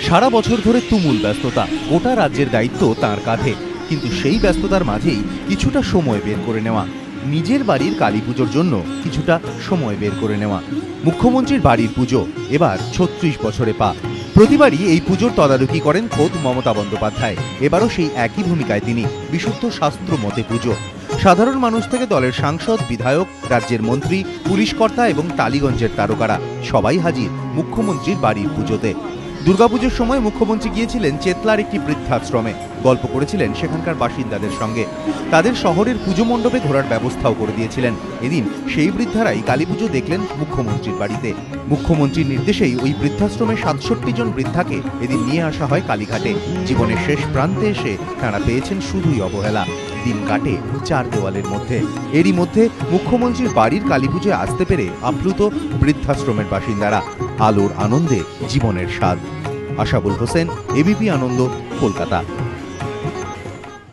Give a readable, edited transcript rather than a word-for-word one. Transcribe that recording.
সারা বছর ধরে তুমুল ব্যস্ততা, গোটা রাজ্যের দায়িত্ব তাঁর কাঁধে। কিন্তু সেই ব্যস্ততার মাঝেই কিছুটা সময় বের করে নেওয়া, নিজের বাড়ির কালী পুজোর জন্য কিছুটা সময় বের করে নেওয়া। মুখ্যমন্ত্রীর বাড়ির পুজো এবার ৩৬ বছরে পা। প্রতিবারই এই পুজোর তদারকি করেন খোদ মমতা বন্দ্যোপাধ্যায়। এবারও সেই একই ভূমিকায় তিনি। বিশুদ্ধ শাস্ত্র মতে পুজো। সাধারণ মানুষ থেকে দলের সাংসদ, বিধায়ক, রাজ্যের মন্ত্রী, পুলিশ কর্তা এবং টালিগঞ্জের তারকারা সবাই হাজির মুখ্যমন্ত্রীর বাড়ির পুজোতে। দুর্গাপুজোর সময় মুখ্যমন্ত্রী গিয়েছিলেন চেতলার একটি বৃদ্ধাশ্রমে, গল্প করেছিলেন সেখানকার বাসিন্দাদের সঙ্গে। তাদের শহরের পুজো মণ্ডপে ঘোরার ব্যবস্থাও করে দিয়েছিলেন। এদিন সেই বৃদ্ধারাই কালীপুজো দেখলেন মুখ্যমন্ত্রীর বাড়িতে। মুখ্যমন্ত্রীর নির্দেশেই ওই বৃদ্ধাশ্রমে ৬৭ জন বৃদ্ধাকে এদিন নিয়ে আসা হয় কালীঘাটে। জীবনের শেষ প্রান্তে এসে তাঁরা পেয়েছেন শুধুই অবহেলা। দিন কাটে চার দেওয়ালের মধ্যে। এরই মধ্যে মুখ্যমন্ত্রীর বাড়ির কালীপুজোয় আসতে পেরে আপ্লুত বৃদ্ধাশ্রমের বাসিন্দারা। আলোর আনন্দে জীবনের স্বাদ। আশাবুল হোসেন, এবিপি আনন্দ, কলকাতা।